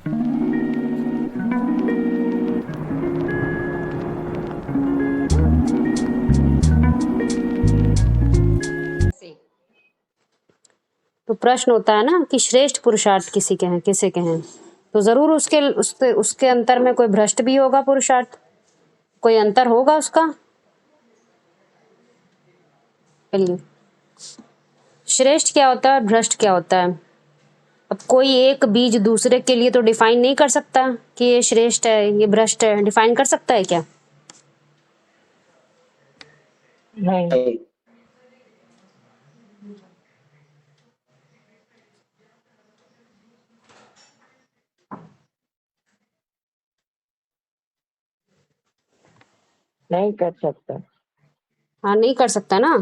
तो प्रश्न होता है ना कि श्रेष्ठ पुरुषार्थ किसी के हैं, किसे के हैं, तो जरूर उसके अंतर में कोई भ्रष्ट भी होगा, पुरुषार्थ कोई अंतर होगा उसका। चलिए, श्रेष्ठ क्या होता है, भ्रष्ट क्या होता है। अब कोई एक बीज दूसरे के लिए तो डिफाइन नहीं कर सकता कि ये श्रेष्ठ है ये भ्रष्ट है, डिफाइन कर सकता है क्या? नहीं। नहीं कर सकता। हाँ, नहीं कर सकता ना।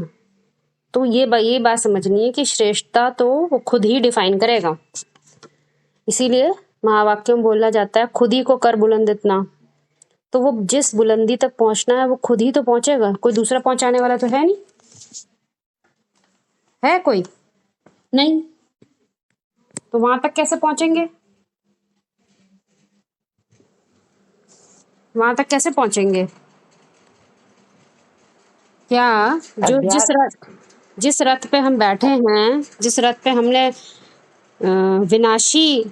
तो ये बात समझनी है कि श्रेष्ठता तो वो खुद ही डिफाइन करेगा। इसीलिए महावाक्य में बोला जाता है, खुद ही को कर बुलंद इतना। तो वो जिस बुलंदी तक पहुंचना है वो खुद ही तो पहुंचेगा, कोई दूसरा पहुंचाने वाला तो है नहीं। है कोई? नहीं। तो वहां तक कैसे पहुंचेंगे? वहां तक कैसे पहुंचेंगे? क्या जो जिस रथ पे हम बैठे हैं, जिस रथ पे हमने विनाशी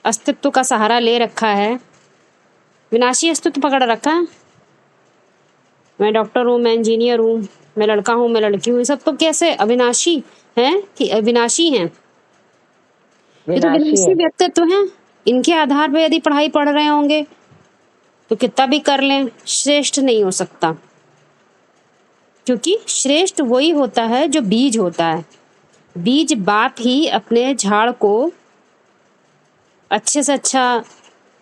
अस्तित्व का सहारा ले रखा है, विनाशी अस्तित्व पकड़ रखा है, मैं डॉक्टर हूँ, मैं इंजीनियर हूँ, मैं लड़का हूँ, मैं लड़की हूँ, ये सब तो कैसे अविनाशी हैं कि अविनाशी हैं? ये तो विनाशी व्यक्तित्व हैं। इनके आधार पर यदि पढ़ाई पढ़ रहे होंगे तो कितना भी कर लें, श्रेष्ठ नहीं हो सकता। क्योंकि श्रेष्ठ वही होता है जो बीज होता है। बीज बाप ही अपने झाड़ को अच्छे से अच्छा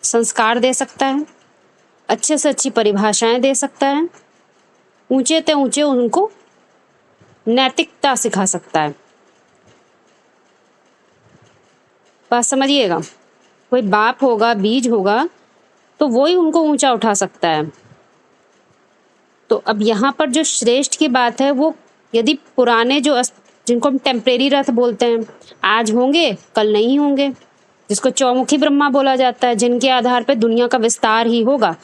संस्कार दे सकता है, अच्छे से अच्छी परिभाषाएं दे सकता है, ऊंचे ते ऊंचे उनको नैतिकता सिखा सकता है। बात समझिएगा, कोई बाप होगा, बीज होगा, तो वो ही उनको ऊंचा उठा सकता है। तो अब यहाँ पर जो श्रेष्ठ की बात है, वो यदि पुराने जिनको हम टेम्परेरी रथ बोलते हैं, आज होंगे कल नहीं होंगे, जिसको चौमुखी ब्रह्मा बोला जाता है, जिनके आधार पर दुनिया का विस्तार ही होगा,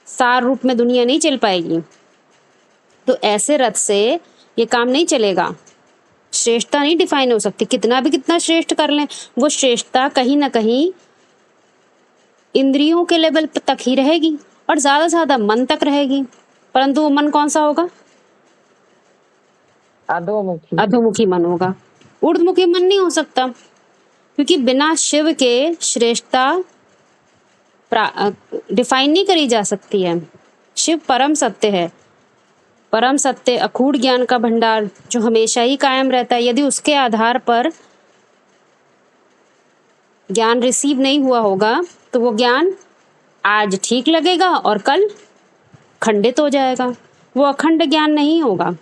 सार रूप में दुनिया नहीं चल पाएगी। तो ऐसे रथ से ये काम नहीं चलेगा, श्रेष्ठता नहीं डिफाइन हो सकती। कितना श्रेष्ठ कर लें, वो श्रेष्ठता कहीं ना कहीं इंद्रियों के लेवल तक ही रहेगी और ज्यादा से ज्यादा मन तक रहेगी। परंतु वो मन कौन सा होगा? अधोमुखी मन होगा, ऊर्ध्वमुखी मन नहीं हो सकता। क्योंकि बिना शिव के श्रेष्ठता डिफाइन नहीं करी जा सकती है। शिव परम सत्य है, परम सत्य, अखूट ज्ञान का भंडार जो हमेशा ही कायम रहता है। यदि उसके आधार पर ज्ञान रिसीव नहीं हुआ होगा तो वो ज्ञान आज ठीक लगेगा और कल खंडित हो जाएगा, वो अखंड ज्ञान नहीं होगा।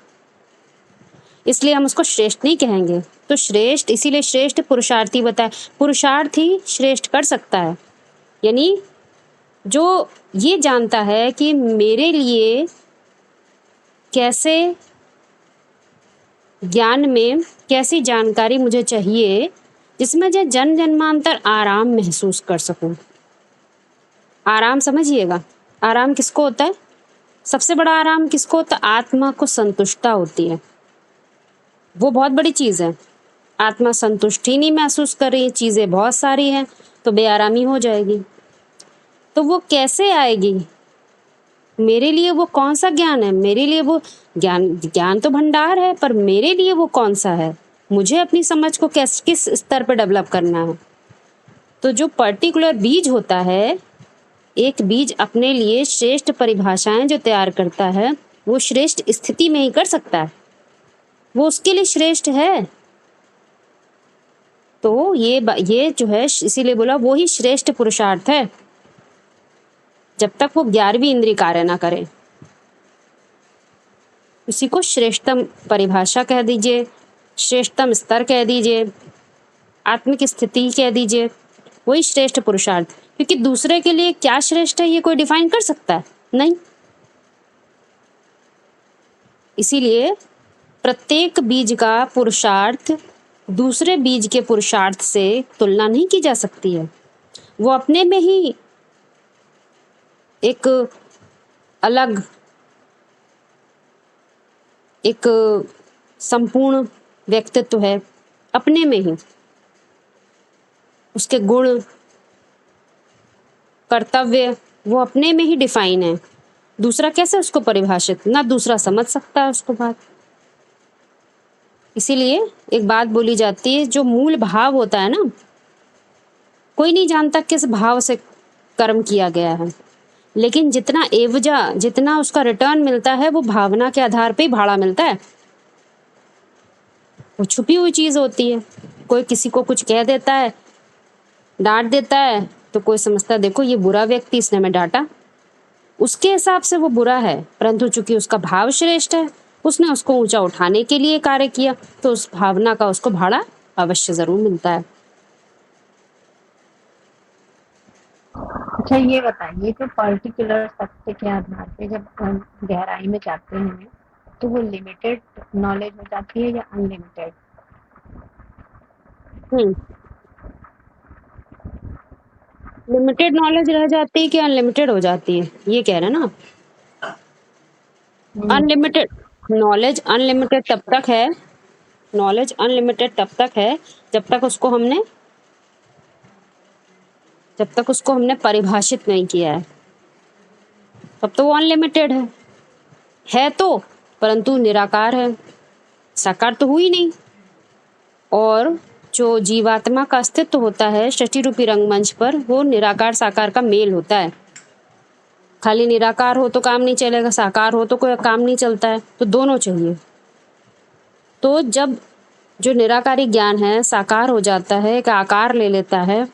इसलिए हम उसको श्रेष्ठ नहीं कहेंगे। तो श्रेष्ठ, इसीलिए श्रेष्ठ पुरुषार्थी बताए, पुरुषार्थ ही श्रेष्ठ कर सकता है। यानी जो ये जानता है कि मेरे लिए कैसे ज्ञान में कैसी जानकारी मुझे चाहिए जिसमें मैं जन्म जन्मांतर आराम महसूस कर सकूं। आराम समझिएगा, आराम किसको होता है? सबसे बड़ा आराम किसको होता है? आत्मा को संतुष्टता होती है, वो बहुत बड़ी चीज है। आत्मा संतुष्टि नहीं महसूस कर रही है, चीजें बहुत सारी हैं, तो बेआरामी हो जाएगी। तो वो कैसे आएगी? मेरे लिए वो कौन सा ज्ञान है? मेरे लिए वो ज्ञान तो भंडार है, पर मेरे लिए वो कौन सा है? मुझे अपनी समझ को किस स्तर पर डेवलप करना है। तो जो पर्टिकुलर बीज होता है, एक बीज अपने लिए श्रेष्ठ परिभाषाएं जो तैयार करता है, वो श्रेष्ठ स्थिति में ही कर सकता है, वो उसके लिए श्रेष्ठ है। तो ये जो है, इसीलिए बोला वो ही श्रेष्ठ पुरुषार्थ है, जब तक वो 11वीं इंद्रिय कार्य ना करे। उसी को श्रेष्ठतम परिभाषा कह दीजिए, श्रेष्ठतम स्तर कह दीजिए, आत्मिक स्थिति कह दीजिए, वही श्रेष्ठ पुरुषार्थ। क्योंकि दूसरे के लिए क्या श्रेष्ठ है ये कोई डिफाइन कर सकता है? नहीं। इसीलिए प्रत्येक बीज का पुरुषार्थ दूसरे बीज के पुरुषार्थ से तुलना नहीं की जा सकती है। वो अपने में ही एक अलग, एक संपूर्ण व्यक्तित्व है अपने में ही। उसके गुण, कर्तव्य वो अपने में ही डिफाइन है। दूसरा कैसे उसको परिभाषित, ना दूसरा समझ सकता है उसको बात। इसीलिए एक बात बोली जाती है, जो मूल भाव होता है ना, कोई नहीं जानता किस भाव से कर्म किया गया है, लेकिन जितना एवजा, जितना उसका रिटर्न मिलता है वो भावना के आधार पे ही भाड़ा मिलता है। वो छुपी हुई चीज होती है। कोई किसी को कुछ कह देता है, डांट देता है, तो कोई समझता है देखो ये बुरा व्यक्ति, इसने हमें डांटा, उसके हिसाब से वो बुरा है, परंतु चूंकि उसका भाव श्रेष्ठ है, उसने उसको ऊंचा उठाने के लिए कार्य किया, तो उस भावना का उसको भाड़ा अवश्य जरूर मिलता है। अच्छा ये बताइए कि पर्टिकुलर सत्य के आधार पे जब हम गहराई में जाते हैं तो वो लिमिटेड नॉलेज हो जाती है या अनलिमिटेड? लिमिटेड नॉलेज रह जाती है कि अनलिमिटेड हो जाती है, ये कह रहे हैं ना। अनलिमिटेड नॉलेज, अनलिमिटेड तब तक है, नॉलेज अनलिमिटेड तब तक है जब तक उसको हमने परिभाषित नहीं किया है, तब तो वो अनलिमिटेड है तो, परंतु निराकार है, साकार तो हुई नहीं। और जो जीवात्मा का अस्तित्व होता है सृष्टि रूपी रंगमंच पर, वो निराकार साकार का मेल होता है। खाली निराकार हो तो काम नहीं चलेगा, साकार हो तो कोई काम नहीं चलता है, तो दोनों चाहिए। तो जब जो निराकारी ज्ञान है साकार हो जाता है, एक आकार ले लेता है,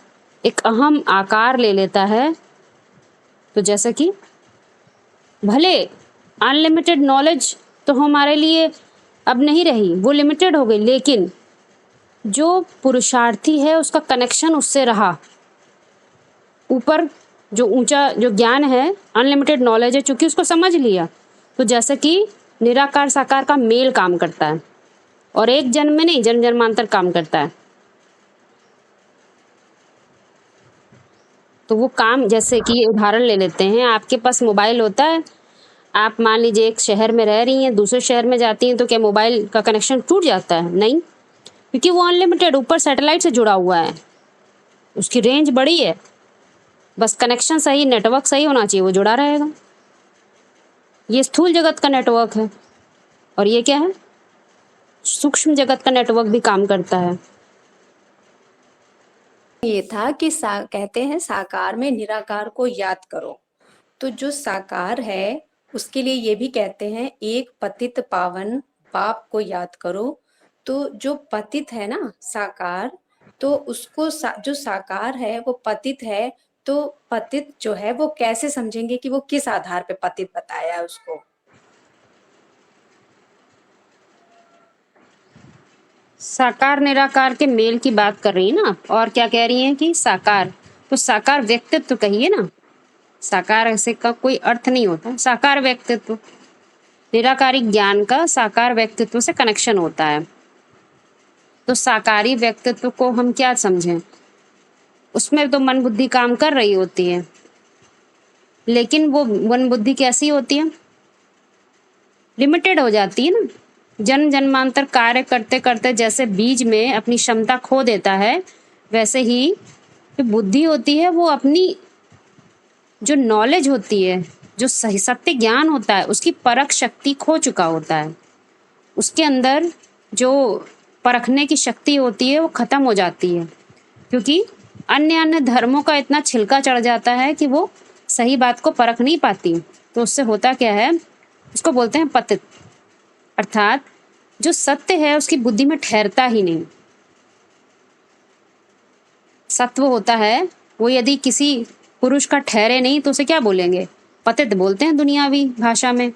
एक अहम आकार ले लेता है, तो जैसे कि भले अनलिमिटेड नॉलेज तो हमारे लिए अब नहीं रही, वो लिमिटेड हो गई, लेकिन जो पुरुषार्थी है उसका कनेक्शन उससे रहा। ऊपर जो ऊंचा जो ज्ञान है, अनलिमिटेड नॉलेज है, चूंकि उसको समझ लिया, तो जैसे कि निराकार साकार का मेल काम करता है, और एक जन्म में नहीं, जन्म जन्मांतर काम करता है। तो वो काम, जैसे कि उदाहरण ले लेते हैं, आपके पास मोबाइल होता है, आप मान लीजिए एक शहर में रह रही हैं, दूसरे शहर में जाती हैं, तो क्या मोबाइल का कनेक्शन टूट जाता है? नहीं, क्योंकि वो अनलिमिटेड ऊपर सैटेलाइट से जुड़ा हुआ है, उसकी रेंज बड़ी है, बस कनेक्शन सही, नेटवर्क सही होना चाहिए, वो जुड़ा रहेगा। ये स्थूल जगत का नेटवर्क है, और ये क्या है, सूक्ष्म जगत का नेटवर्क भी काम करता है। ये था कि कहते हैं साकार में निराकार को याद करो, तो जो साकार है उसके लिए ये भी कहते हैं एक पतित पावन बाप को याद करो। तो जो पतित है ना साकार, तो उसको जो साकार है वो पतित है, तो पतित जो है वो कैसे समझेंगे कि वो किस आधार पे पतित बताया है उसको? साकार निराकार के मेल की बात कर रही है ना, और क्या कह रही हैं कि साकार, तो साकार व्यक्तित्व तो कहिए ना, साकार ऐसे का कोई अर्थ नहीं होता, साकार व्यक्तित्व, निराकारी ज्ञान का साकार व्यक्तित्व से कनेक्शन होता है। तो साकारी व्यक्तित्व को हम क्या समझें, उसमें तो मन बुद्धि काम कर रही होती है, लेकिन वो मन बुद्धि कैसी होती है, लिमिटेड हो जाती है ना। जन्म जन्मांतर कार्य करते करते जैसे बीज में अपनी क्षमता खो देता है, वैसे ही जो बुद्धि होती है वो अपनी जो नॉलेज होती है, जो सही सत्य ज्ञान होता है, उसकी परख शक्ति खो चुका होता है। उसके अंदर जो परखने की शक्ति होती है वो खत्म हो जाती है, क्योंकि अन्य अन्य धर्मों का इतना छिलका चढ़ जाता है कि वो सही बात को परख नहीं पाती। तो उससे होता क्या है, उसको बोलते हैं पतित, अर्थात जो सत्य है उसकी बुद्धि में ठहरता ही नहीं। सत्व होता है वो यदि किसी पुरुष का ठहरे नहीं तो उसे क्या बोलेंगे, पतित बोलते हैं दुनियावी भाषा में।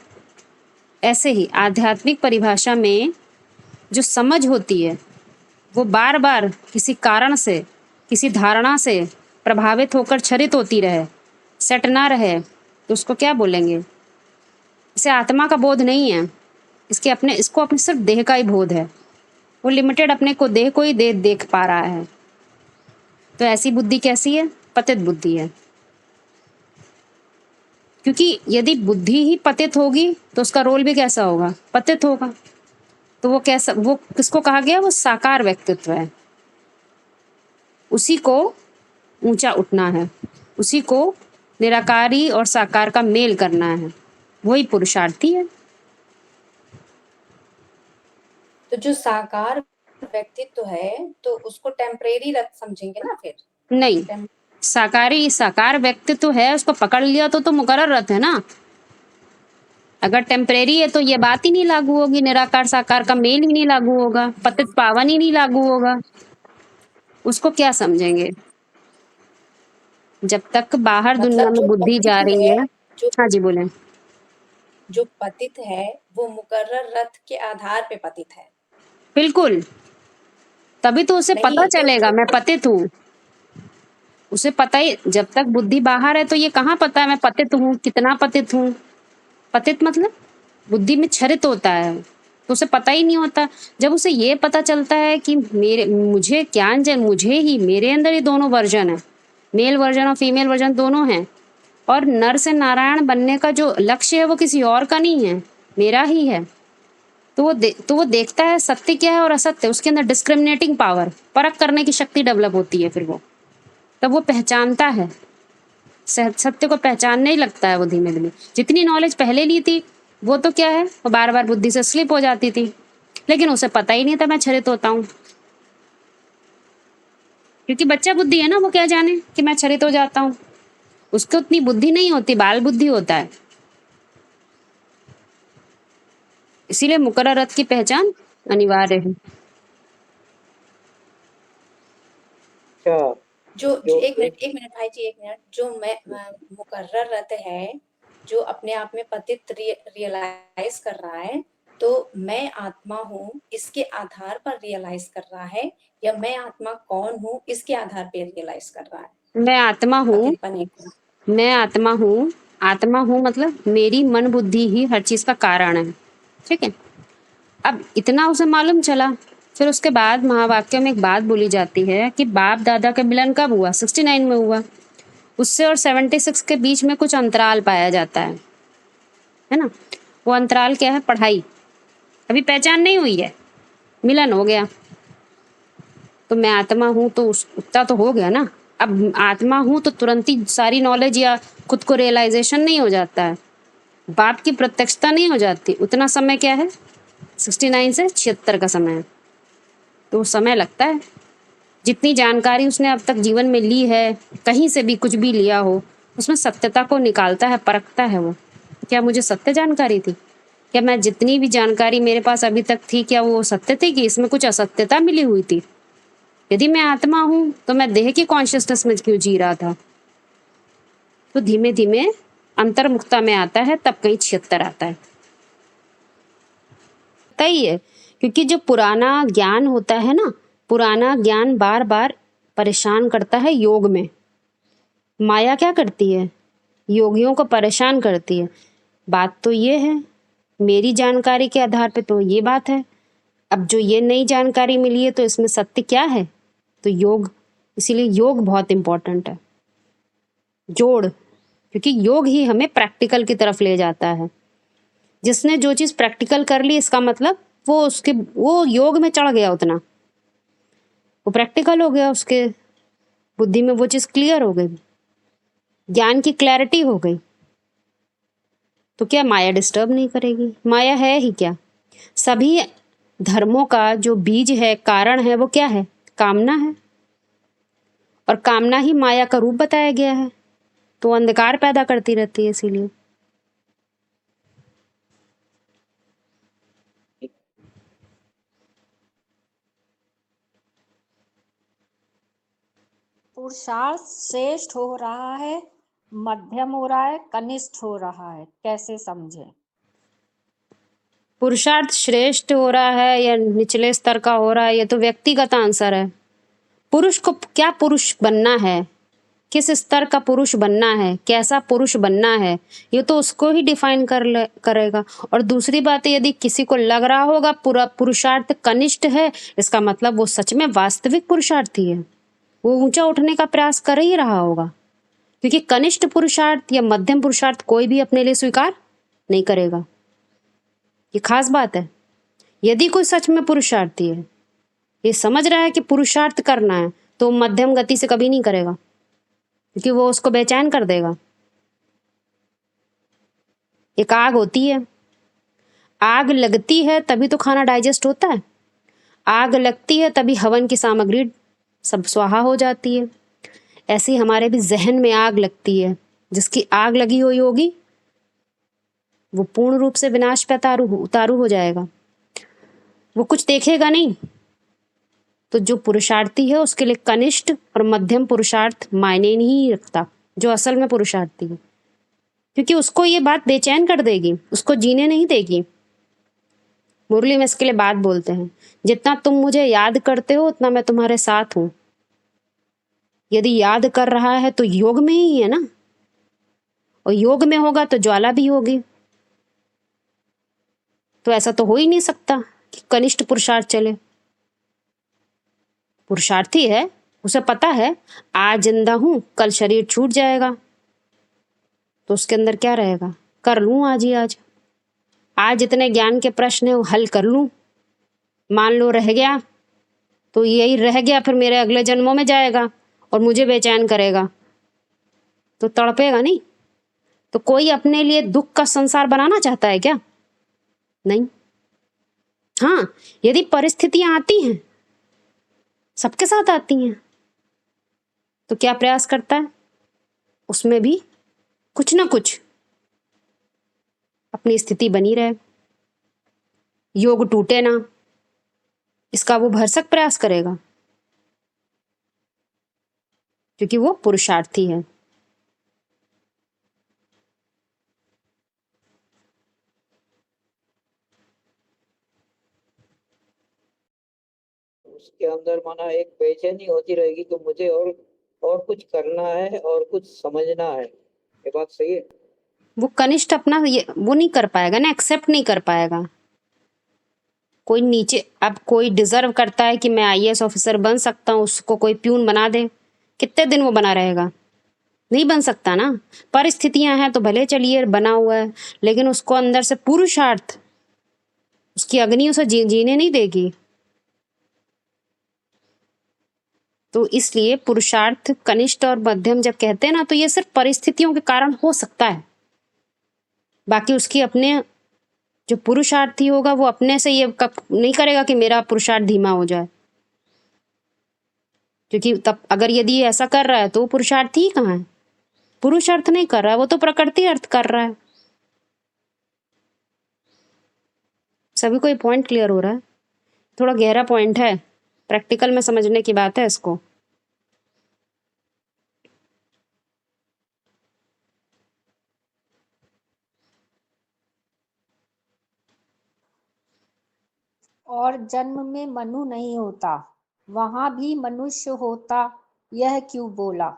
ऐसे ही आध्यात्मिक परिभाषा में जो समझ होती है वो बार बार किसी कारण से, किसी धारणा से प्रभावित होकर क्षरित होती रहे, सेट ना रहे, तो उसको क्या बोलेंगे, इसे आत्मा का बोध नहीं है, इसको अपने सिर्फ देह का ही बोध है, वो लिमिटेड अपने को देह को ही देख पा रहा है। तो ऐसी बुद्धि कैसी है, पतित बुद्धि है। क्योंकि यदि बुद्धि ही पतित होगी तो उसका रोल भी कैसा होगा, पतित होगा। तो वो कैसा, वो किसको कहा गया, वो साकार व्यक्तित्व है। उसी को ऊंचा उठना है, उसी को निराकारी और साकार का मेल करना है, वही पुरुषार्थी है। तो जो साकार व्यक्तित्व है तो उसको टेम्परेरी रथ समझेंगे ना फिर? नहीं, टेम- साकार व्यक्तित्व है, उसको पकड़ लिया तो मुकर्रर रथ है ना। अगर टेम्परेरी है तो ये बात ही नहीं लागू होगी, निराकार साकार का मेल ही नहीं लागू होगा, पतित पावन ही नहीं लागू होगा। उसको क्या समझेंगे? जब तक बाहर दुनिया मतलब में जो बुद्धि पतित जा रही है। जो हाँ जी बोले। जो पतित है वो मुकर्रर रथ के आधार पे पतित है। बिल्कुल, तभी तो उसे पता नहीं तो चलेगा जो मैं पतित हूँ। उसे पता ही, जब तक बुद्धि बाहर है तो ये कहाँ पता है मैं पतित हूँ, कितना पतित हूँ। पतित मतलब बुद्धि में क्षरित होता है, तो उसे पता ही नहीं होता। जब उसे ये पता चलता है कि मुझे मुझे ही, मेरे अंदर ही दोनों वर्जन है, मेल वर्जन और फीमेल वर्जन दोनों हैं, और नर से नारायण बनने का जो लक्ष्य है वो किसी और का नहीं है, मेरा ही है। तो वो देखता है सत्य क्या है और असत्य, उसके अंदर डिस्क्रिमिनेटिंग पावर, परख करने की शक्ति डेवलप होती है। फिर वो तब वो पहचानता है, सत्य को पहचानने ही लगता है वो धीमे धीमे। जितनी नॉलेज पहले ली थी वो तो क्या है, वो बार बार बुद्धि से स्लिप हो जाती थी, लेकिन उसे पता ही नहीं था मैं क्षरित होता हूँ। क्योंकि बच्चा बुद्धि है ना, वो क्या जाने कि मैं क्षरित हो जाता हूँ। उसको उतनी बुद्धि नहीं होती, बाल बुद्धि होता है। इसीलिए मुकर्रर रथ की पहचान अनिवार्य है। अच्छा, जो जो एक मिनट भाई जी, एक मिनट। जो मुकर्रर रथ है, जो अपने आप में पतित रियलाइज कर रहा है, तो मैं आत्मा हूँ इसके आधार पर रियलाइज कर रहा है, या मैं आत्मा कौन हूँ इसके आधार पर रियलाइज कर रहा है? मैं आत्मा हूँ, पतित बने को। मैं आत्मा हूँ। आत्मा हूँ मतलब मेरी मन बुद्धि ही हर चीज का कारण है, ठीक है। अब इतना उसे मालूम चला, फिर उसके बाद महावाक्य में एक बात बोली जाती है कि बाप दादा का मिलन कब हुआ, 69 में हुआ। उससे और 76 के बीच में कुछ अंतराल पाया जाता है ना। वो अंतराल क्या है, पढ़ाई। अभी पहचान नहीं हुई है, मिलन हो गया, तो मैं आत्मा हूँ तो उतना तो हो गया ना। अब आत्मा हूँ तो तुरंत ही सारी नॉलेज या खुद को रियलाइजेशन नहीं हो जाता है, बाप की प्रत्यक्षता नहीं हो जाती। उतना समय क्या है, 69 से 76 का समय है, तो समय लगता है। जितनी जानकारी उसने अब तक जीवन में ली है, कहीं से भी कुछ भी लिया हो, उसमें सत्यता को निकालता है, परखता है वो, क्या मुझे सत्य जानकारी थी, क्या मैं जितनी भी जानकारी मेरे पास अभी तक थी, क्या वो सत्य थी कि इसमें कुछ असत्यता मिली हुई थी। यदि मैं आत्मा हूं तो मैं देह की कॉन्शियसनेस में क्यों जी रहा था। तो धीमे धीमे अंतर्मुखता में आता है, तब कहीं 76 आता है। ही है, क्योंकि जो पुराना ज्ञान होता है ना, पुराना ज्ञान बार बार परेशान करता है योग में। माया क्या करती है, योगियों को परेशान करती है। बात तो ये है, मेरी जानकारी के आधार पे तो ये बात है। अब जो ये नई जानकारी मिली है तो इसमें सत्य क्या है, तो योग। इसीलिए योग बहुत इंपॉर्टेंट है, जोड़, क्योंकि योग ही हमें प्रैक्टिकल की तरफ ले जाता है। जिसने जो चीज प्रैक्टिकल कर ली, इसका मतलब वो योग में चढ़ गया, उतना वो प्रैक्टिकल हो गया, उसके बुद्धि में वो चीज क्लियर हो गई, ज्ञान की क्लैरिटी हो गई। तो क्या माया डिस्टर्ब नहीं करेगी? माया है ही क्या, सभी धर्मों का जो बीज है, कारण है, वो क्या है, कामना है। और कामना ही माया का रूप बताया गया है, तो अंधकार पैदा करती रहती है। इसीलिए पुरुषार्थ श्रेष्ठ हो रहा है, मध्यम हो रहा है, कनिष्ठ हो रहा है, कैसे समझे? पुरुषार्थ श्रेष्ठ हो रहा है या निचले स्तर का हो रहा है, ये तो व्यक्तिगत आंसर है। पुरुष को क्या पुरुष बनना है, किस स्तर का पुरुष बनना है, कैसा पुरुष बनना है, ये तो उसको ही डिफाइन करेगा। और दूसरी बात है, यदि किसी को लग रहा होगा पूरा पुरुषार्थ कनिष्ठ है, इसका मतलब वो सच में वास्तविक पुरुषार्थी है। वो ऊंचा उठने का प्रयास कर ही रहा होगा, क्योंकि कनिष्ठ पुरुषार्थ या मध्यम पुरुषार्थ कोई भी अपने लिए स्वीकार नहीं करेगा। ये खास बात है। यदि कोई सच में पुरुषार्थी है, ये समझ रहा है कि पुरुषार्थ करना है, तो मध्यम गति से कभी नहीं करेगा, क्योंकि वो उसको बेचैन कर देगा। एक आग होती है, आग लगती है तभी तो खाना डाइजेस्ट होता है, आग लगती है तभी हवन की सामग्री सब स्वाहा हो जाती है। ऐसे ही हमारे भी जहन में आग लगती है, जिसकी आग लगी हुई होगी वो पूर्ण रूप से विनाश पे उतारू हो जाएगा, वो कुछ देखेगा नहीं। तो जो पुरुषार्थी है उसके लिए कनिष्ठ और मध्यम पुरुषार्थ मायने नहीं रखता, जो असल में पुरुषार्थी है, क्योंकि उसको ये बात बेचैन कर देगी, उसको जीने नहीं देगी। मुरली में इसके लिए बात बोलते हैं, जितना तुम मुझे याद करते हो उतना मैं तुम्हारे साथ हूं। यदि याद कर रहा है तो योग में ही है ना, और योग में होगा तो ज्वाला भी होगी। तो ऐसा तो हो ही नहीं सकता कि कनिष्ठ पुरुषार्थ चले। पुरुषार्थी है, उसे पता है आज जिंदा हूं, कल शरीर छूट जाएगा, तो उसके अंदर क्या रहेगा, कर लूं आज ही आज जितने ज्ञान के प्रश्न है वो हल कर लूं। मान लो रह गया तो यही रह गया, फिर मेरे अगले जन्मों में जाएगा और मुझे बेचैन करेगा, तो तड़पेगा नहीं। तो कोई अपने लिए दुख का संसार बनाना चाहता है क्या? नहीं। हाँ, यदि परिस्थितियां आती हैं, सबके साथ आती हैं, तो क्या प्रयास करता है, उसमें भी कुछ ना कुछ अपनी स्थिति बनी रहे, योग टूटे ना, इसका वो भरसक प्रयास करेगा, क्योंकि वो पुरुषार्थी है। उसके अंदर माना एक बेचैनी होती रहेगी कि मुझे और कुछ करना है और कुछ समझना है। ये बात सही है। वो कनिष्ठ अपना वो नहीं कर पाएगा ना, एक्सेप्ट नहीं कर पाएगा। कोई नीचे, अब कोई डिजर्व करता है कि मैं आईएएस ऑफिसर बन सकता हूँ, उसको कोई प्यून बना दे, कितने दिन वो बना रहेगा? नहीं बन सकता ना। परिस्थितियां हैं तो भले चलिए बना हुआ है, लेकिन उसको अंदर से पुरुषार्थ, उसकी अग्नि उसे जीने नहीं देगी। तो इसलिए पुरुषार्थ कनिष्ठ और मध्यम जब कहते हैं ना, तो ये सिर्फ परिस्थितियों के कारण हो सकता है। बाकी उसकी अपने जो पुरुषार्थी होगा वो अपने से ये नहीं करेगा कि मेरा पुरुषार्थ धीमा हो जाए, क्योंकि तब अगर यदि ऐसा कर रहा है तो वो पुरुषार्थी ही कहाँ है? पुरुष अर्थ नहीं कर रहा है, वो तो प्रकृति अर्थ कर रहा है। सभी को ये पॉइंट क्लियर हो रहा है? थोड़ा गहरा पॉइंट है, प्रैक्टिकल में समझने की बात है इसको। और जन्म में मनु नहीं होता, वहां भी मनुष्य होता, यह क्यों बोला?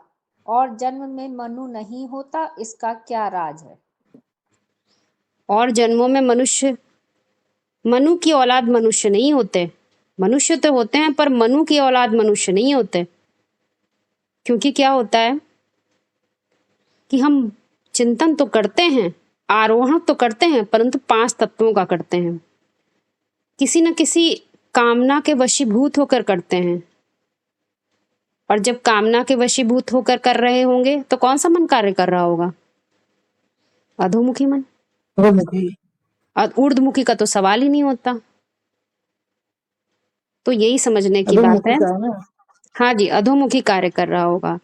और जन्म में मनु नहीं होता, इसका क्या राज है? और जन्मों में मनुष्य, मनु की औलाद मनुष्य नहीं होते। मनुष्य तो होते हैं पर मनु की औलाद मनुष्य नहीं होते। क्योंकि क्या होता है कि हम चिंतन तो करते हैं, आरोहण तो करते हैं, परंतु 5 तत्वों का करते हैं। किसी न किसी कामना के वशीभूत होकर करते हैं। और जब कामना के वशीभूत होकर कर रहे होंगे तो कौन सा मन कार्य कर रहा होगा? अधोमुखी मन। और ऊर्ध्वमुखी का तो सवाल ही नहीं होता। तो यही समझने की बात है। हाँ जी, अधोमुखी कार्य कर रहा होगा,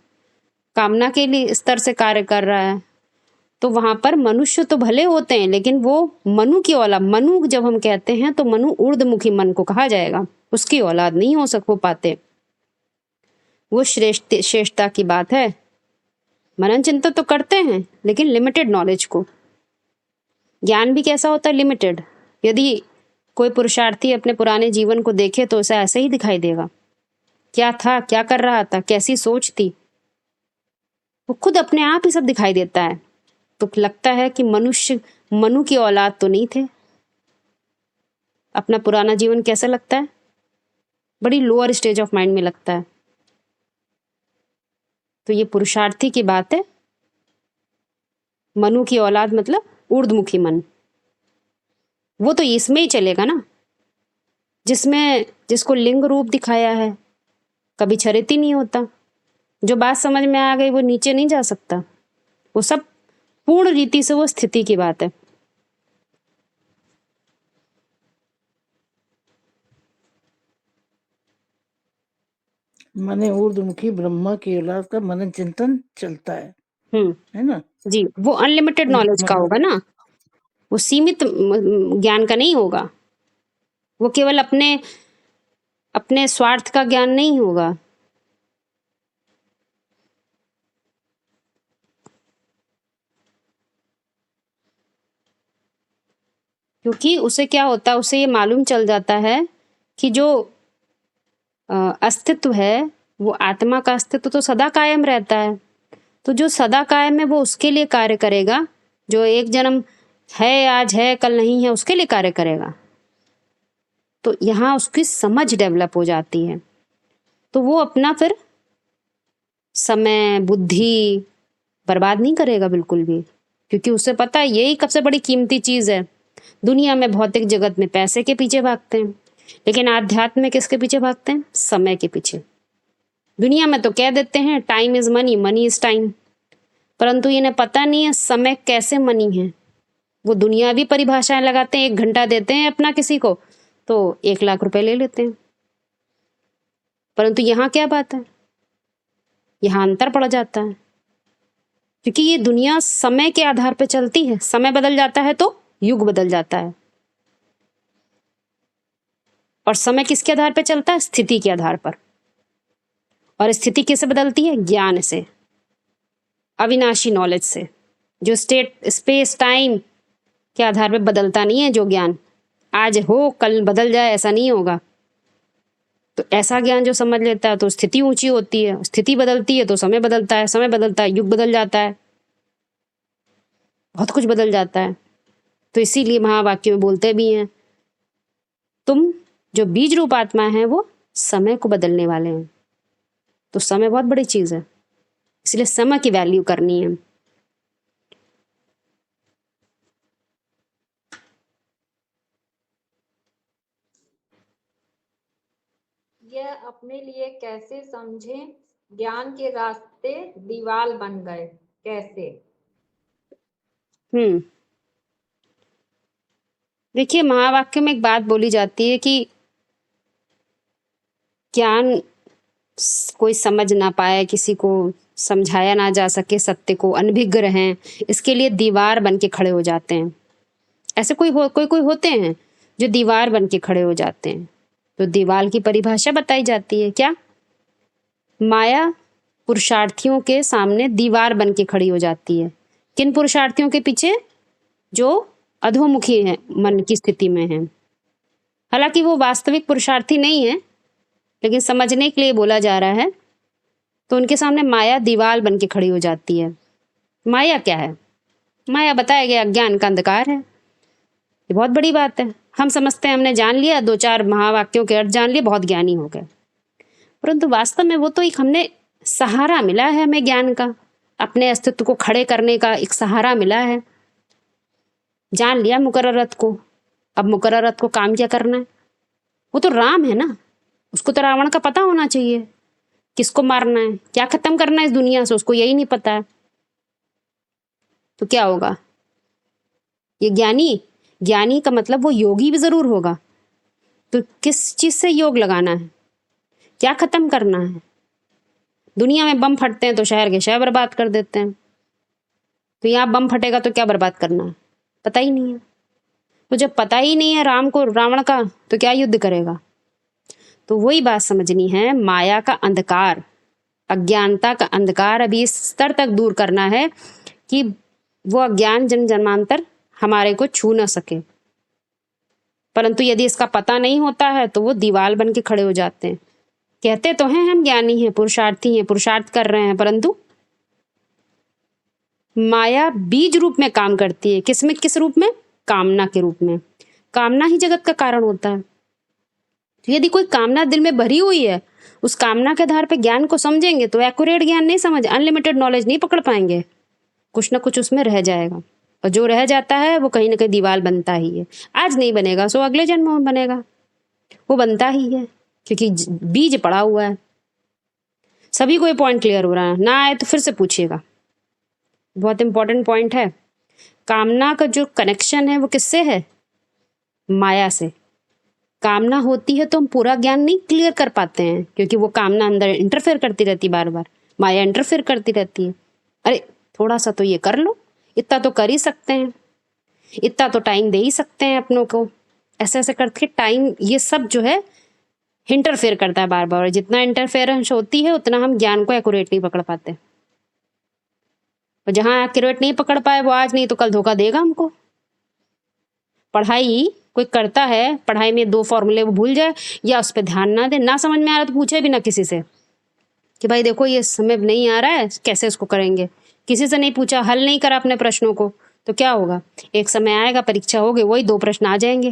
कामना के लिए स्तर से कार्य कर रहा है। तो वहां पर मनुष्य तो भले होते हैं, लेकिन वो मनु की औलाद, मनु जब हम कहते हैं तो मनु ऊर्ध्वमुखी मन को कहा जाएगा, उसकी औलाद नहीं हो पाते। वो श्रेष्ठता की बात है। मनन चिंतन तो करते हैं, लेकिन लिमिटेड नॉलेज को। ज्ञान भी कैसा होता है? लिमिटेड। यदि कोई पुरुषार्थी अपने पुराने जीवन को देखे तो उसे ऐसे ही दिखाई देगा, क्या था, क्या कर रहा था, कैसी सोच थी, वो खुद अपने आप ही सब दिखाई देता है। तो लगता है कि मनुष्य मनु की औलाद तो नहीं थे। अपना पुराना जीवन कैसा लगता है? बड़ी लोअर स्टेज ऑफ माइंड में लगता है। तो ये पुरुषार्थी की बात है। मनु की औलाद मतलब ऊर्ध्वमुखी मन, वो तो इसमें ही चलेगा ना, जिसको लिंग रूप दिखाया है, कभी छरित ही नहीं होता। जो बात समझ में आ गई वो नीचे नहीं जा सकता। वो सब पूर्ण रीति से वो स्थिति की बात है। माने ऊर्ध्वमुखी ब्रह्मा की औलाद का मनन चिंतन चलता है ना जी। वो अनलिमिटेड नॉलेज का होगा ना, वो सीमित ज्ञान का नहीं होगा। वो केवल अपने स्वार्थ का ज्ञान नहीं होगा। क्योंकि उसे क्या होता है, उसे ये मालूम चल जाता है कि जो अस्तित्व है, वो आत्मा का अस्तित्व तो सदा कायम रहता है। तो जो सदा कायम है वो उसके लिए कार्य करेगा। जो एक जन्म है, आज है, कल नहीं है, उसके लिए कार्य करेगा। तो यहाँ उसकी समझ डेवलप हो जाती है। तो वो अपना फिर समय बुद्धि बर्बाद नहीं करेगा बिल्कुल भी, क्योंकि उसे पता है यही सबसे बड़ी कीमती चीज है। दुनिया में भौतिक जगत में पैसे के पीछे भागते हैं, लेकिन आध्यात्म में किसके पीछे भागते हैं? समय के पीछे। दुनिया में तो कह देते हैं time is money, money is time, परंतु इन्हें पता नहीं है समय कैसे मनी है। वो दुनियावी परिभाषाएं लगाते हैं, 1 घंटा देते हैं अपना किसी को तो 1 लाख रुपए ले लेते हैं। परंतु यहाँ क्या बात है, यहाँ अंतर पड़ जाता है, क्योंकि ये दुनिया समय के आधार पर चलती है। समय बदल जाता है तो युग बदल जाता है, और समय किसके आधार पर चलता है? स्थिति के आधार पर। और स्थिति किससे बदलती है? ज्ञान से, अविनाशी नॉलेज से, जो स्पेस टाइम के आधार पर बदलता नहीं है। जो ज्ञान आज हो कल बदल जाए, ऐसा नहीं होगा। तो ऐसा ज्ञान जो समझ लेता है तो स्थिति ऊंची होती है, स्थिति बदलती है तो समय बदलता है, समय बदलता है युग बदल जाता है, बहुत कुछ बदल जाता है। तो इसीलिए महावाक्य में बोलते भी हैं, तुम जो बीज रूप आत्मा है वो समय को बदलने वाले हैं। तो समय बहुत बड़ी चीज है, इसलिए समय की वैल्यू करनी है। यह अपने लिए कैसे समझे? ज्ञान के रास्ते दीवार बन गए, कैसे? देखिए, महावाक्य में एक बात बोली जाती है कि ज्ञान कोई समझ ना पाए, किसी को समझाया ना जा सके, सत्य को अनभिज्ञ रहें, इसके लिए दीवार बन के खड़े हो जाते हैं। ऐसे कोई होते हैं जो दीवार बन के खड़े हो जाते हैं। तो दीवार की परिभाषा बताई जाती है क्या? माया पुरुषार्थियों के सामने दीवार बन के खड़ी हो जाती है। किन पुरुषार्थियों के पीछे? जो अधोमुखी है, मन की स्थिति में है। हालांकि वो वास्तविक पुरुषार्थी नहीं है, लेकिन समझने के लिए बोला जा रहा है। तो उनके सामने माया दीवार बन के खड़ी हो जाती है। माया क्या है? माया बताया गया ज्ञान का अंधकार है। ये बहुत बड़ी बात है। हम समझते हैं हमने जान लिया, 2-4 महावाक्यों के अर्थ जान लिए, बहुत ज्ञानी हो गए। परंतु वास्तव में वो तो एक हमने सहारा मिला है हमें ज्ञान का, अपने अस्तित्व को खड़े करने का एक सहारा मिला है। जान लिया मुकर्रर अर्थ को, अब मुकर्रर अर्थ को काम क्या करना है? वो तो राम है ना, उसको तो रावण का पता होना चाहिए, किसको मारना है, क्या खत्म करना है इस दुनिया से, उसको यही नहीं पता है। तो क्या होगा? ये ज्ञानी का मतलब वो योगी भी जरूर होगा। तो किस चीज से योग लगाना है, क्या खत्म करना है? दुनिया में बम फटते हैं तो शहर के शहर बर्बाद कर देते हैं। तो यहाँ बम फटेगा तो क्या बर्बाद करना है? पता ही नहीं है। तो जब पता ही नहीं है राम को रावण का, तो क्या युद्ध करेगा? तो वही बात समझनी है, माया का अंधकार, अज्ञानता का अंधकार अभी इस स्तर तक दूर करना है कि वो अज्ञान जन्म जन्मांतर हमारे को छू ना सके। परंतु यदि इसका पता नहीं होता है तो वो दीवार बन के खड़े हो जाते हैं। कहते तो हैं हम ज्ञानी हैं, पुरुषार्थी हैं, पुरुषार्थ कर रहे हैं, परंतु माया बीज रूप में काम करती है। किस रूप में? कामना के रूप में। कामना ही जगत का कारण होता है। तो यदि कोई कामना दिल में भरी हुई है उस कामना के आधार पे ज्ञान को समझेंगे तो एक्यूरेट ज्ञान नहीं समझ, अनलिमिटेड नॉलेज नहीं पकड़ पाएंगे, कुछ ना कुछ उसमें रह जाएगा। और जो रह जाता है वो कहीं ना कहीं दीवार बनता ही है। आज नहीं बनेगा सो अगले जन्म में बनेगा, वो बनता ही है क्योंकि बीज पड़ा हुआ है। सभी को ये पॉइंट क्लियर हो रहा है? ना आए तो फिर से पूछिएगा, बहुत इंपॉर्टेंट पॉइंट है। कामना का जो कनेक्शन है वो किससे है? माया से। कामना होती है तो हम पूरा ज्ञान नहीं क्लियर कर पाते हैं क्योंकि वो कामना अंदर इंटरफेयर करती रहती है, बार बार माया इंटरफेयर करती रहती है। अरे थोड़ा सा तो ये कर लो, इतना तो कर ही सकते हैं, इतना तो टाइम दे ही सकते हैं अपनों को, ऐसे ऐसे करके टाइम ये सब जो है इंटरफेयर करता है बार बार। और जितना इंटरफेरेंस होती है उतना हम ज्ञान को एक्यूरेट नहीं पकड़ पाते। और जहां एक्यूरेट नहीं पकड़ पाए वो आज नहीं तो कल धोखा देगा हमको। पढ़ाई कोई करता है, पढ़ाई में 2 फॉर्मूले वो भूल जाए या उस पर ध्यान ना दे, ना समझ में आ रहा तो पूछे भी ना किसी से कि भाई देखो ये समय नहीं आ रहा है, कैसे इसको करेंगे। किसी से नहीं पूछा, हल नहीं करा अपने प्रश्नों को, तो क्या होगा? एक समय आएगा, परीक्षा होगी, वही 2 प्रश्न आ जाएंगे,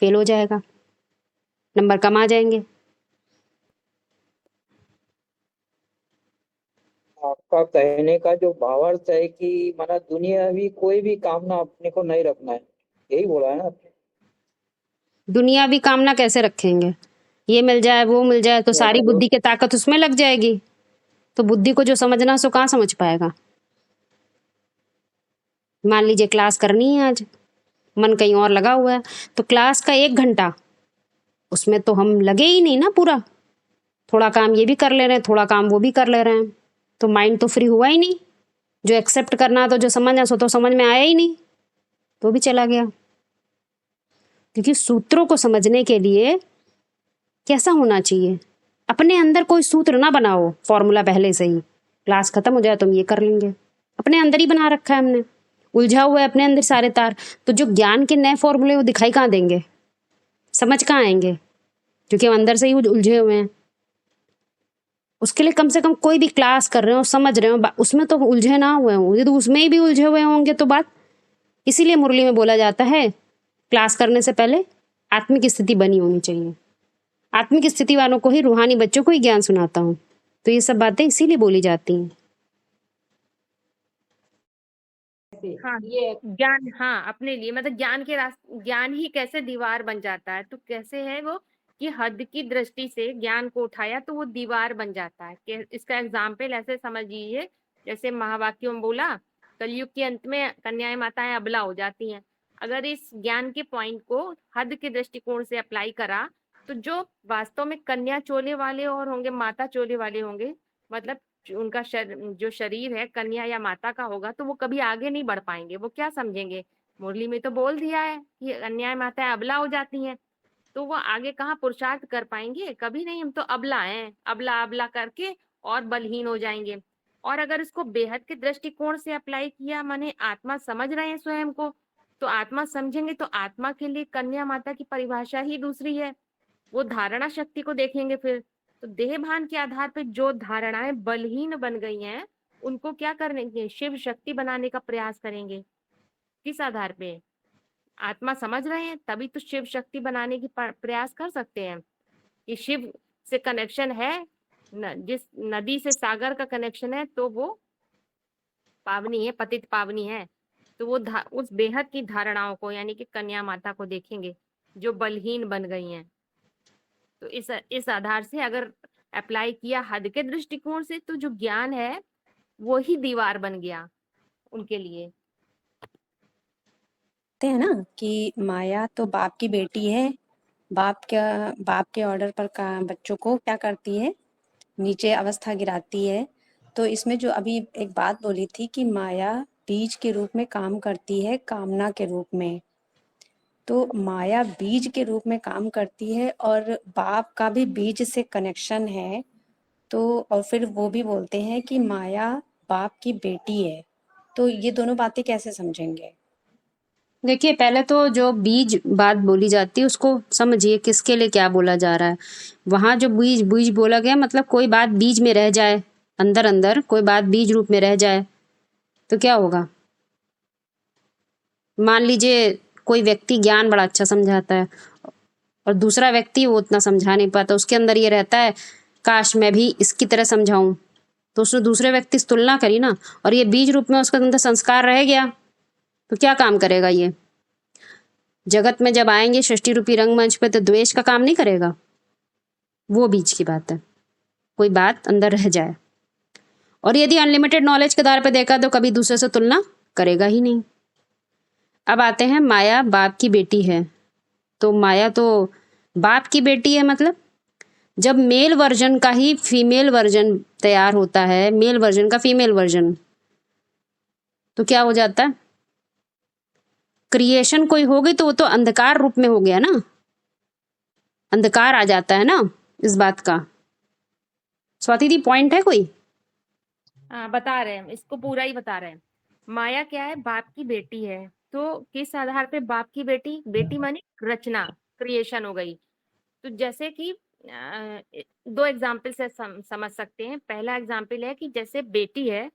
फेल हो जाएगा, नंबर कम आ जाएंगे। आपका कहने का जो भावार्थ है कि माना दुनियावी कोई भी कामना अपने को नहीं रखना है, यही बोला है ना आपने? दुनियावी कामना कैसे रखेंगे? ये मिल जाए वो मिल जाए तो सारी बुद्धि की ताकत उसमें लग जाएगी, तो बुद्धि को जो समझना सो कहाँ समझ पाएगा। मान लीजिए क्लास करनी है आज, मन कहीं और लगा हुआ है, तो क्लास का 1 घंटा उसमें तो हम लगे ही नहीं ना पूरा, थोड़ा काम ये भी कर ले रहे हैं, थोड़ा काम वो भी कर ले रहे हैं, तो माइंड तो फ्री हुआ ही नहीं। जो एक्सेप्ट करना तो जो समझना सो तो समझ में आया ही नहीं, तो भी चला गया। क्योंकि सूत्रों को समझने के लिए कैसा होना चाहिए, अपने अंदर कोई सूत्र ना बनाओ फॉर्मूला पहले से ही, क्लास खत्म हो जाए तो हम ये कर लेंगे, अपने अंदर ही बना रखा है हमने, उलझा हुआ है अपने अंदर सारे तार। तो जो ज्ञान के नए फॉर्मूले वो दिखाई कहाँ देंगे, समझ कहाँ आएंगे, क्योंकि हम अंदर से ही उलझे हुए हैं। उसके लिए कम से कम कोई भी क्लास कर रहे हो, समझ रहे हो, उसमें तो उलझे ना हुए होंगे, तो उसमें ही भी उलझे हुए होंगे तो बात। इसीलिए मुरली में बोला जाता है क्लास करने से पहले आत्मिक स्थिति बनी होनी चाहिए। आत्मिक स्थिति वालों को ही, रूहानी बच्चों को ही ज्ञान सुनाता हूँ, तो ये सब बातें इसीलिए बोली जाती हैं। हाँ ज्ञान, हाँ अपने लिए मतलब ज्ञान के ज्ञान ही कैसे दीवार बन जाता है, तो कैसे है वो कि हद की दृष्टि से ज्ञान को उठाया तो वो दीवार बन जाता है। इसका एग्जाम्पल ऐसे समझिए, जैसे महावाक्यों में बोला कलयुग के अंत में कन्याएं माताएं अबला हो जाती हैं। अगर इस ज्ञान के पॉइंट को हद के दृष्टिकोण से अप्लाई करा तो जो वास्तव में कन्या चोले वाले और होंगे, माता चोले वाले होंगे, मतलब उनका जो शरीर है कन्या या माता का होगा, तो वो कभी आगे नहीं बढ़ पाएंगे। वो क्या समझेंगे, मुरली में तो बोल दिया है कि कन्याएं माताएं अबला हो जाती हैं, तो वो आगे कहाँ पुरुषार्थ कर पाएंगे, कभी नहीं। हम तो अबला हैं, अबला अबला करके और बलहीन हो जाएंगे। और अगर इसको बेहद के दृष्टिकोण से अप्लाई किया, माने आत्मा समझ रहे हैं स्वयं को, तो आत्मा समझेंगे, तो आत्मा के लिए कन्या माता की परिभाषा ही दूसरी है। वो धारणा शक्ति को देखेंगे फिर, तो देह भान के आधार पर जो धारणाएं बलहीन बन गई हैं उनको क्या करेंगे, शिव शक्ति बनाने का प्रयास करेंगे। किस आधार पे? आत्मा समझ रहे हैं तभी तो शिव शक्ति बनाने की प्रयास कर सकते हैं कि शिव से कनेक्शन है, जिस नदी से सागर का कनेक्शन है तो वो पावनी है, पतित पावनी है। तो वो उस बेहद की धारणाओं को यानी कि कन्या माता को देखेंगे जो बलहीन बन गई हैं। तो इस आधार से अगर अप्लाई किया हद के दृष्टिकोण से, तो जो ज्ञान है वो ही दीवार बन गया उनके लिए। कहते हैं ना कि माया तो बाप की बेटी है, बाप के ऑर्डर पर बच्चों को क्या करती है, नीचे अवस्था गिराती है। तो इसमें जो अभी एक बात बोली थी कि माया बीज के रूप में काम करती है, कामना के रूप में, तो माया बीज के रूप में काम करती है और बाप का भी बीज से कनेक्शन है। तो और फिर वो भी बोलते हैं कि माया बाप की बेटी है। तो ये दोनों बातें कैसे समझेंगे? देखिए पहले तो जो बीज बात बोली जाती है उसको समझिए किसके लिए क्या बोला जा रहा है। वहां जो बीज बीज बोला गया मतलब कोई बात बीज में रह जाए, अंदर अंदर कोई बात बीज रूप में रह जाए तो क्या होगा। मान लीजिए कोई व्यक्ति ज्ञान बड़ा अच्छा समझाता है और दूसरा व्यक्ति वो उतना समझा नहीं पाता, उसके अंदर ये रहता है काश मैं भी इसकी तरह समझाऊं, तो उसने दूसरे व्यक्ति से तुलना करी ना, और ये बीज रूप में उसके अंदर संस्कार रह गया, तो क्या काम करेगा ये? जगत में जब आएंगे सृष्टि रूपी रंगमंच पे तो द्वेष का काम नहीं करेगा। वो बीज की बात है, कोई बात अंदर रह जाए। और यदि अनलिमिटेड नॉलेज के आधार पे देखा तो कभी दूसरे से तुलना करेगा ही नहीं। अब आते हैं माया बाप की बेटी है, तो माया तो बाप की बेटी है, मतलब जब मेल वर्जन का ही फीमेल वर्जन तैयार होता है, मेल वर्जन का फीमेल वर्जन, तो क्या हो जाता है? क्रिएशन कोई हो गई तो वो तो अंधकार रूप में हो गया ना, अंधकार आ जाता है ना इस बात का। स्वाति दी पॉइंट है कोई? हाँ, बता रहे हैं, इसको पूरा ही बता रहे हैं। माया क्या है? बाप की बेटी है। तो किस आधार पे बाप की बेटी? बेटी माने रचना, क्रिएशन हो गई। तो जैसे कि दो एग्जाम्पल से समझ सकते हैं। पहला एग्जाम्पल है कि जैसे बेटी है,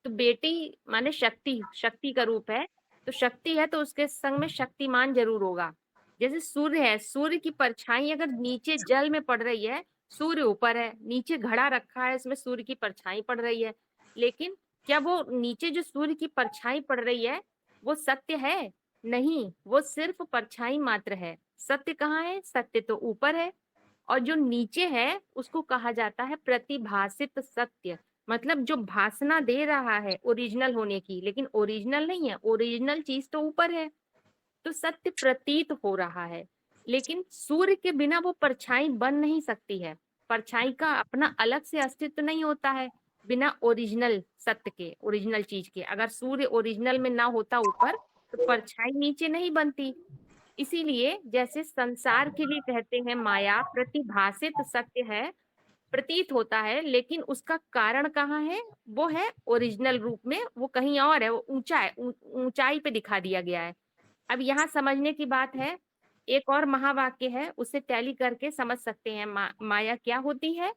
तो बेटी माने शक्ति, शक्ति का रूप है। तो शक्ति है तो उसके संग में शक्तिमान जरूर होगा। जैसे सूर्य है, सूर्य की परछाई अगर नीचे जल में पड़ रही है, सूर्य ऊपर है, नीचे घड़ा रखा है, इसमें सूर्य की परछाई पड़ रही है, लेकिन क्या वो नीचे जो सूर्य की परछाई पड़ रही है वो सत्य है? नहीं, वो सिर्फ परछाई मात्र है। सत्य कहाँ है? सत्य तो ऊपर है, और जो नीचे है उसको कहा जाता है प्रतिभासित सत्य। मतलब जो भासना दे रहा है ओरिजिनल होने की, लेकिन ओरिजिनल नहीं है, ओरिजिनल चीज तो ऊपर है। तो सत्य प्रतीत हो रहा है, लेकिन सूर्य के बिना वो परछाई बन नहीं सकती है। परछाई का अपना अलग से अस्तित्व नहीं होता है बिना ओरिजिनल सत्य के, ओरिजिनल चीज के। अगर सूर्य ओरिजिनल में ना होता ऊपर, तो परछाई नीचे नहीं बनती। इसीलिए जैसे संसार के लिए कहते हैं माया प्रतिभासित सत्य है, प्रतीत होता है, लेकिन उसका कारण कहाँ है? वो है ओरिजिनल रूप में, वो कहीं और है, वो ऊंचा है, ऊंचाई पे दिखा दिया गया है। अब यहाँ समझने की बात है, एक और महावाक्य है, उसे टैली करके समझ सकते हैं। माया क्या होती है?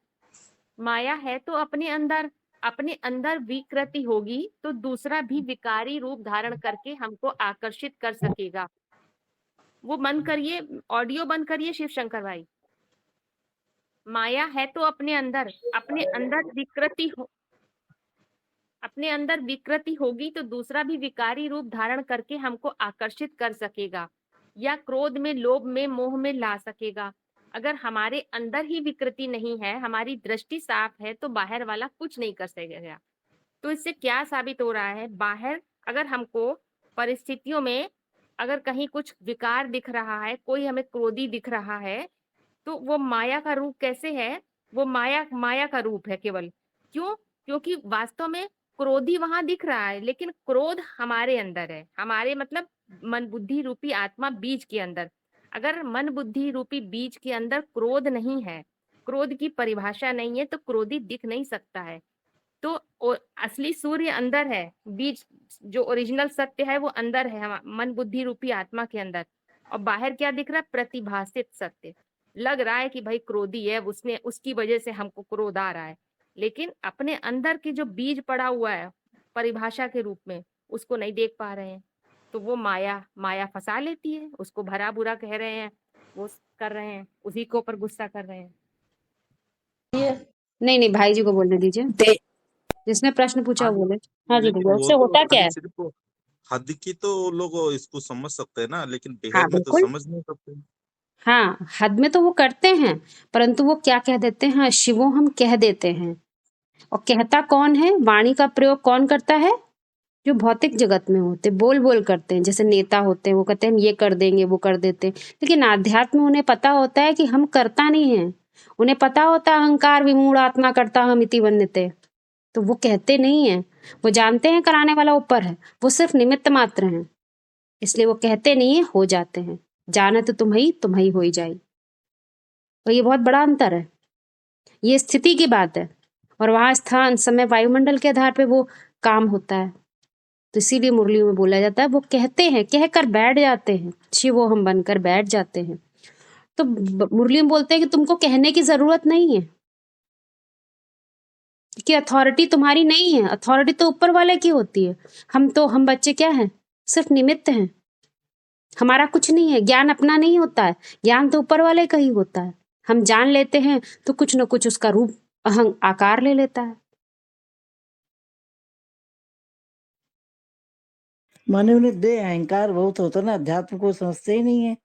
माया है तो अपने अंदर विकृति होगी तो दूसरा भी विकारी रूप धारण करके हमको आकर्षित कर सकेगा। वो बंद करिए, ऑडियो बंद करिए शिव शंकर भाई। माया है तो अपने अंदर विकृति होगी तो दूसरा भी विकारी रूप धारण करके हमको आकर्षित कर सकेगा, या क्रोध में, लोभ में, मोह में ला सकेगा। अगर हमारे अंदर ही विकृति नहीं है, हमारी दृष्टि साफ है, तो बाहर वाला कुछ नहीं कर सकेगा। तो इससे क्या साबित हो रहा है? बाहर अगर हमको परिस्थितियों में अगर कहीं कुछ विकार दिख रहा है, कोई हमें क्रोधी दिख रहा है, तो वो माया का रूप कैसे है? वो माया का रूप है केवल। क्यों? क्योंकि वास्तव में क्रोधी वहां दिख रहा है, लेकिन क्रोध हमारे अंदर है, हमारे मतलब मन बुद्धि रूपी आत्मा बीज के अंदर। अगर मन बुद्धि रूपी बीज के अंदर क्रोध नहीं है, क्रोध की परिभाषा नहीं है, तो क्रोधी दिख नहीं सकता है। तो असली सूर्य अंदर है, बीज जो ओरिजिनल सत्य है वो अंदर है, मन बुद्धि रूपी आत्मा के अंदर। और बाहर क्या दिख रहा है? प्रतिभासित सत्य। लग रहा है कि भाई क्रोधी है, उसने, उसकी वजह से हमको क्रोध आ रहा है, लेकिन अपने अंदर की जो बीज पड़ा हुआ है परिभाषा के रूप में, उसको नहीं देख पा रहे हैं। तो वो माया फंसा लेती है, उसको भरा बुरा कह रहे हैं, वो कर रहे हैं, उसी के ऊपर गुस्सा कर रहे हैं। नहीं भाई जी को बोलने दीजिए, जिसने प्रश्न पूछा वो बोले। हाँ जी लेकिन भैया, वो उससे तो होता क्या खाली है? सिर्फ हद की तो लोग इसको समझ सकते हैं ना, लेकिन हाँ बिहेव में तो बिल्कुल, समझ नहीं सकते। हाँ हद में तो वो करते हैं, परंतु वो क्या कह देते हैं? शिवो हम कह देते हैं। और कहता कौन है? वाणी का प्रयोग कौन करता है? जो भौतिक जगत में होते, बोल बोल करते हैं। जैसे नेता होते हैं, वो कहते हैं हम ये कर देंगे, वो कर देते हैं, लेकिन आध्यात्म में उन्हें पता होता है कि हम करता नहीं है। उन्हें पता होता है अहंकार विमूढ़ आत्मा करता हम इति वन्यते, तो वो कहते नहीं है। वो जानते हैं कराने वाला ऊपर है, वो सिर्फ निमित्त मात्र हैं, इसलिए वो कहते नहीं है, हो जाते हैं। जाने तो तुम्हें हो ही जाए। और ये बहुत बड़ा अंतर है, ये स्थिति की बात है। और वहां स्थान, समय, वायुमंडल के आधार पे वो काम होता है। तो इसीलिए मुरलियों में बोला जाता है, वो कहते हैं, कहकर बैठ जाते हैं, शिवो हम बनकर बैठ जाते हैं। तो मुरली में बोलते हैं कि तुमको कहने की जरूरत नहीं है, कि अथॉरिटी तुम्हारी नहीं है, अथॉरिटी तो ऊपर वाले की होती है। हम बच्चे क्या हैं? सिर्फ निमित्त हैं। हमारा कुछ नहीं है, ज्ञान अपना नहीं होता है, ज्ञान तो ऊपर वाले का ही होता है। हम जान लेते हैं तो कुछ न कुछ उसका रूप अहंग आकार ले लेता है। माने उन्हें दे अहंकार बहुत होता ना, अध्यात्म को समझते ही नहीं है।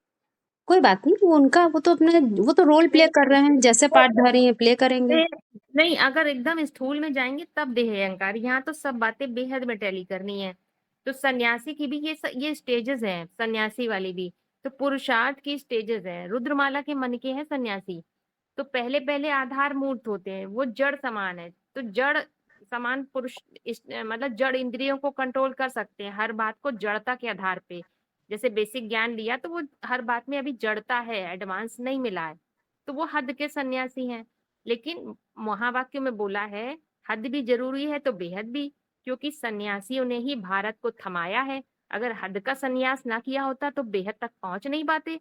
कोई बात नहीं, वो उनका वो तो रोल प्ले कर रहे हैं, जैसे पार्टधारी हैं प्ले करेंगे। नहीं, अगर एकदम स्थूल में जाएंगे तब देह अहंकार। यहाँ तो सब बातें बेहद में टैली करनी है। तो सन्यासी की भी ये स्टेजेस हैं, सन्यासी वाली भी। तो पुरुषार्थ की स्टेजेस हैं। रुद्रमाला के मन के हैं सन्यासी। तो पहले पहले आधार मूर्त होते हैं, वो जड़ समान है। तो जड़ समान पुरुष मतलब जड़ इंद्रियों को कंट्रोल कर सकते हैं, हर बात को जड़ता के आधार पे। जैसे बेसिक ज्ञान लिया तो वो हर बात में अभी जड़ता है, एडवांस नहीं मिला है, तो वो हद के सन्यासी हैं। लेकिन महावाक्य में बोला है हद भी जरूरी है तो बेहद भी, क्योंकि सन्यासियों ने ही भारत को थमाया है। अगर हद का सन्यास ना किया होता तो बेहद तक पहुंच नहीं पाते।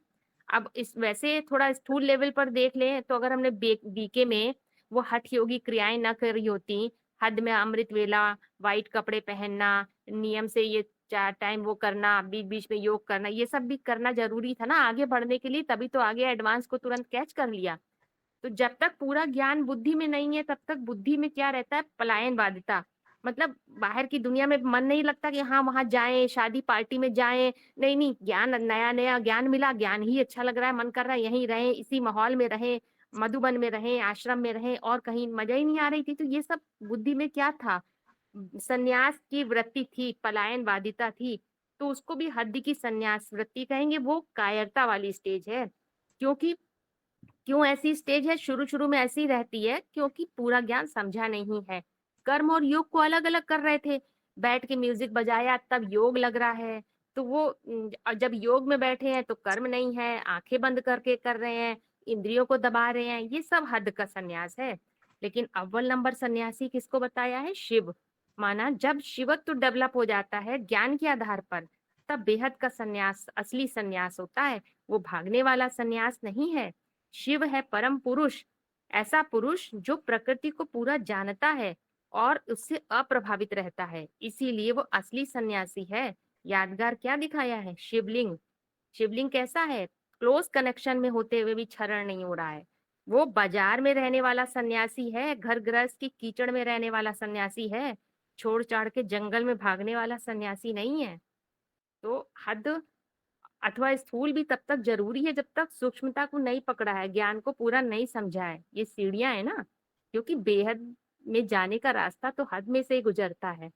अब इस वैसे थोड़ा स्थूल लेवल पर देख लें तो अगर हमने बीके में वो हठ योगी क्रियाएं न करी होती, हद में अमृत वेला, वाइट कपड़े पहनना, नियम से ये 4 टाइम वो करना, बीच बीच में योग करना, ये सब भी करना जरूरी था ना आगे बढ़ने के लिए, तभी तो आगे एडवांस को तुरंत कैच कर लिया। तो जब तक पूरा ज्ञान बुद्धि में नहीं है तब तक बुद्धि में क्या रहता है, पलायनवादिता। मतलब बाहर की दुनिया में मन नहीं लगता कि हाँ वहां जाएं, शादी पार्टी में जाएं। नहीं नहीं, ज्ञान नया नया ज्ञान मिला, ज्ञान ही अच्छा लग रहा है, मन कर रहा है यहीं रहें, इसी माहौल में रहें, मधुबन में रहें, आश्रम में रहें, और कहीं मजा ही नहीं आ रही थी। तो ये सब बुद्धि में क्या था, सन्यास की वृत्ति थी, पलायनवादिता थी। तो उसको भी हद की सन्यास वृत्ति कहेंगे। वो कायरता वाली स्टेज है। क्योंकि क्यों ऐसी स्टेज है, शुरू शुरू में ऐसी रहती है क्योंकि पूरा ज्ञान समझा नहीं है। कर्म और योग को अलग अलग कर रहे थे, बैठ के म्यूजिक बजाया तब योग लग रहा है। तो वो जब योग में बैठे हैं तो कर्म नहीं है, आंखें बंद करके कर रहे हैं, इंद्रियों को दबा रहे हैं, ये सब हद का सन्यास है। लेकिन अव्वल नंबर सन्यासी किसको बताया है, शिव। माना जब शिवत्व डेवलप हो जाता है ज्ञान के आधार पर, तब बेहद का सन्यास असली सन्यास होता है। वो भागने वाला सन्यास नहीं है। शिव है परम पुरुष, ऐसा पुरुष जो प्रकृति को पूरा जानता है और उससे अप्रभावित रहता है, इसीलिए वो असली सन्यासी है। यादगार क्या दिखाया है, शिवलिंग। शिवलिंग कैसा है, क्लोज कनेक्शन में होते हुए भी क्षरण नहीं हो रहा है। वो बाजार में रहने वाला सन्यासी है, घर गृहस्थ की कीचड़ में रहने वाला सन्यासी है, छोड़ छाड़ के जंगल में भागने वाला सन्यासी नहीं है। तो हद अथवा स्थूल भी तब तक जरूरी है जब तक सूक्ष्मता को नहीं पकड़ा है, ज्ञान को पूरा नहीं समझा है। ये सीढ़ियां है ना, क्योंकि बेहद में जाने का रास्ता तो हद में से ही गुजरता है।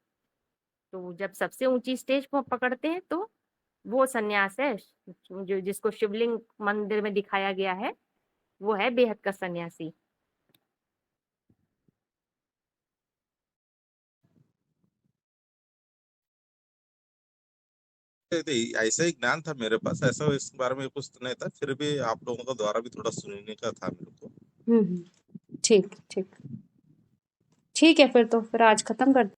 तो जब सबसे ऊंची स्टेज को पकड़ते हैं तो वो सन्यास है, जो जिसको शिवलिंग मंदिर में दिखाया गया है, वो है बेहद का सन्यासी। ऐसा ही ज्ञान था मेरे पास, ऐसा इस बारे में कुछ नहीं था, फिर भी आप लोगों का द्वारा भी थोड़ा सुनने का था मेरे को। ठीक ठीक ठीक है, फिर तो फिर आज खत्म करते हैं।